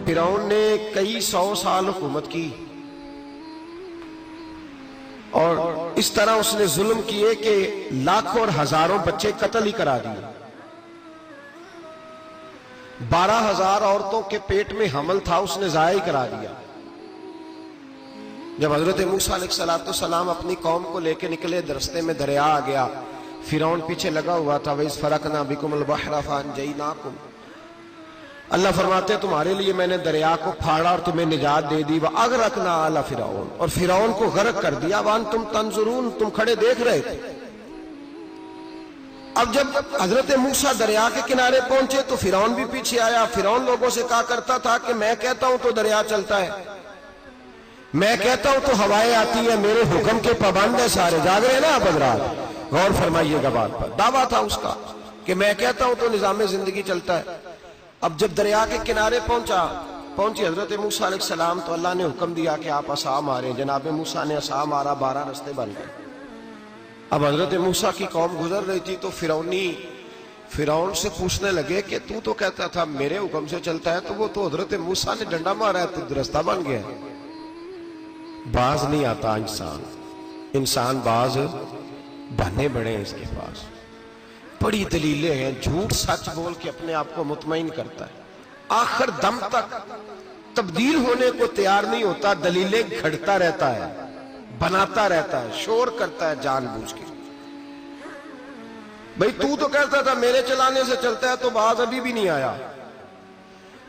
फिरौन ने कई 100 साल हुकूमत की और इस तरह उसने जुल्म किए कि लाखों और हजारों बच्चे कत्ल ही करा दिए। 12,000 औरतों के पेट में हमल था, उसने जाया ही करा दिया। जब हजरत मूसा अलैहिस्सलाम अपनी कौम को लेकर निकले, रास्ते में दरिया आ गया, फिरौन पीछे लगा हुआ था। वइज़ फरकना बिकुमुल बहरा फअनजयनाकुम, अल्लाह फरमाते तुम्हारे लिए मैंने दरिया को फाड़ा और तुम्हें निजात दे दी। व अगरकना आला फिरौन, और फिरौन को गर्क कर दिया। वान तुम तंजुरून, तुम खड़े देख रहे थे। अब जब हजरत मूसा दरिया के किनारे पहुंचे तो फिरौन भी पीछे आया। फिरौन लोगों से कहा करता था कि मैं कहता हूं तो दरिया चलता है, मैं कहता हूं तो हवाएं आती है, मेरे हुक्म के पाबंद है सारे। जाग रहे ना आप हजरात, गौर फरमाइएगा बात पर। दावा था उसका कि मैं कहता हूं तो निजाम जिंदगी चलता है। अब जब दरिया के किनारे पहुंची हजरत मूसा अलैहिस्सलाम, तो अल्लाह ने हुक्म दिया कि आप असा मारे। जनाब मूसा ने असा मारा, 12 रास्ते बन गए। अब हजरत मूसा की कौम गुजर रही थी तो फिरौन से पूछने लगे कि तू तो कहता था मेरे हुक्म से चलता है, तो वो तो हजरत मूसा ने डंडा मारा है तो रास्ता बन गया है। बाज नहीं आता इंसान बाज बने बड़े हैं इसके पास, बड़ी दलीलें हैं। झूठ सच बोल के अपने आप को मुतमईन करता है, आखिर दम तक तब्दील होने को तैयार नहीं होता, दलीलें घड़ता रहता है, बनाता रहता है, शोर करता है जानबूझ के। भाई तू तो कहता था मेरे चलाने से चलता है, तो बाज अभी भी नहीं आया।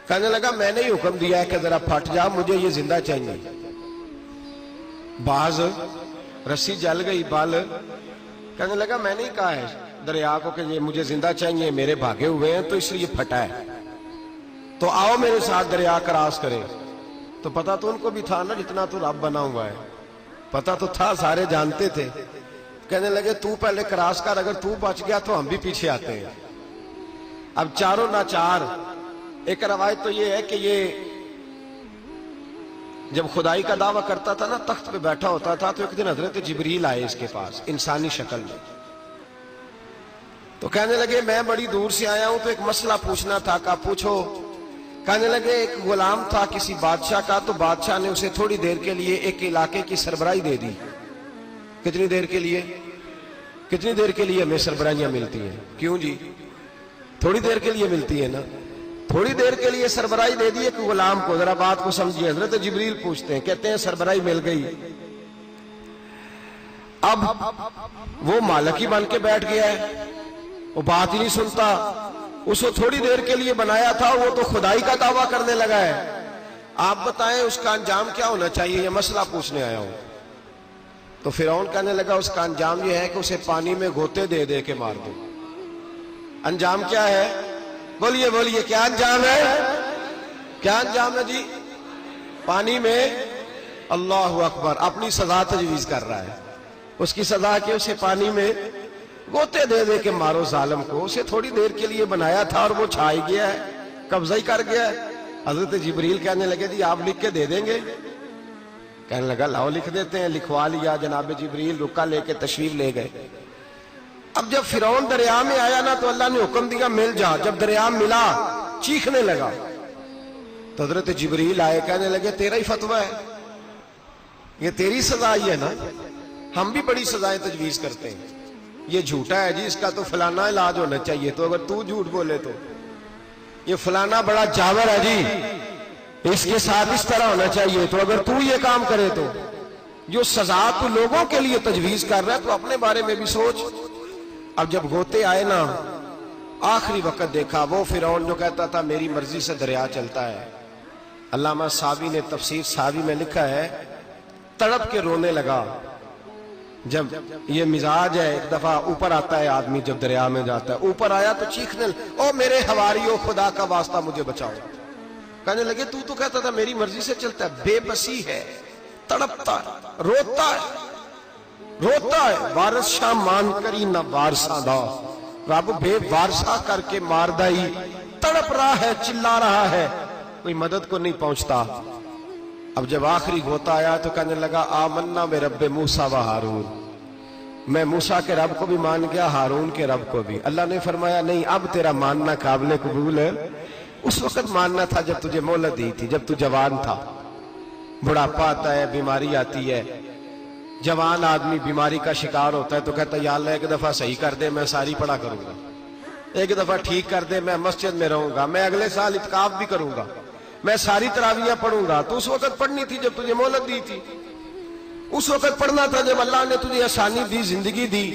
कहने लगा मैंने ही हुक्म दिया है कि जरा फट जा, मुझे ये जिंदा चाहिए। बाज रस्सी जल गई, बाल कहने लगा मैंने ही कहा है दरिया को कि ये मुझे जिंदा चाहिए, मेरे भागे हुए हैं तो इसलिए फटा है, तो आओ मेरे साथ दरिया क्रॉस करें। तो पता तो उनको भी था ना, जितना तो रब बना हुआ है, पता तो था, सारे जानते थे। कहने लगे तू पहले क्रॉस कर, अगर तू बच गया तो हम भी पीछे आते हैं। अब चारों नाचार। एक रवायत तो ये है कि ये जब खुदाई का दावा करता था ना, तख्त पे बैठा होता था, तो एक दिन हजरत जिब्रील आए इसके पास इंसानी शक्ल में। तो कहने लगे मैं बड़ी दूर से आया हूं तो एक मसला पूछना था। का पूछो। कहने लगे एक गुलाम था किसी बादशाह का, तो बादशाह ने उसे थोड़ी देर के लिए एक इलाके की सरबराही दे दी। कितनी देर के लिए? कितनी देर के लिए हमें सरबराहियां मिलती हैं? क्यों जी? थोड़ी देर के लिए मिलती है ना। थोड़ी देर के लिए सरबराही दे दी एक गुलाम को। जरा बात को समझिए। हजरत जिब्रील पूछते हैं, कहते हैं सरबराही मिल गई। अब वो मालिक ही बन के बैठ गया है, वो बात ही नहीं सुनता। उसको थोड़ी देर के लिए बनाया था, वो तो खुदाई का दावा करने लगा है। आप बताएं उसका अंजाम क्या होना चाहिए, ये मसला पूछने आया हूं। तो फिरौन कहने लगा उसका अंजाम यह है कि उसे पानी में गोते दे दे के मार दो। अंजाम क्या है? बोलिए बोलिए, क्या अंजाम है? क्या अंजाम है जी? पानी में। अल्लाहु अकबर, अपनी सजा तजवीज कर रहा है। उसकी सजा के उसे पानी में गोते दे दे के मारो जालिम को। उसे थोड़ी देर के लिए बनाया था और वो छाई गया है, कब्जा ही कर गया है। हजरत जिब्रील कहने लगे जी आप लिख के दे देंगे? कहने लगा लाओ लिख देते हैं। लिखवा लिया। जनाब जिब्रील रुका लेके तशरीफ ले गए। अब जब फिरौन दरिया में आया ना, तो अल्लाह ने हुक्म दिया मिल जा। जब दरिया मिला चीखने लगा, तो हजरत जिब्रील आए, कहने लगे तेरा ही फतवा है, ये तेरी सजा ही है ना। हम भी बड़ी सजाएं तजवीज करते हैं। ये झूठा है जी, इसका तो फलाना इलाज होना चाहिए, तो अगर तू झूठ बोले तो ये फलाना बड़ा जावर है जी, इसके साथ इस तरह होना चाहिए, तो अगर तू ये काम करे तो जो सजा तू लोगों के लिए तजवीज कर रहा है, तो अपने बारे में भी सोच। अब जब गोते आए ना, आखिरी वक्त देखा वो फिरौन जो कहता था मेरी मर्जी से दरिया चलता है। अल्लामा सावी ने तफसीर सावी में लिखा है, तड़प के रोने लगा। जब ये मिजाज है, एक दफा ऊपर आता है आदमी जब दरिया में जाता है, ऊपर आया तो चीखने, ओ मेरे हवारियों खुदा का वास्ता मुझे बचाओ। कहने लगे तू तो कहता था मेरी मर्जी से चलता है। बेबसी है, तड़पता है, रोता है। वारस शाह मान करी न वारसा दा, रब बेवारसा करके मार दाई। तड़प रहा है, चिल्ला रहा है, कोई मदद को नहीं पहुंचता। अब जब आखिरी गोता आया तो कहने लगा आमन्ना में रब्बे मूसा व हारून, मैं मूसा के रब को भी मान गया, हारून के रब को भी। अल्लाह ने फरमाया नहीं, अब तेरा मानना काबिल कबूल उस वक्त मानना था जब तुझे मोहलत दी थी, जब तू जवान था। बुढ़ापा आता है, बीमारी आती है, जवान आदमी बीमारी का शिकार होता है तो कहता है या अल्लाह एक दफा सही कर दे, मैं सारी पढ़ा करूंगा, एक दफा ठीक कर दे, मैं मस्जिद में रहूंगा, मैं अगले साल इत्काफ भी करूंगा, मैं सारी तरावियां पढ़ूंगा। तो उस वक्त पढ़नी थी जब तुझे मोहलत दी थी, उस वक्त पढ़ना था जब अल्लाह ने तुझे आसानी दी, जिंदगी दी।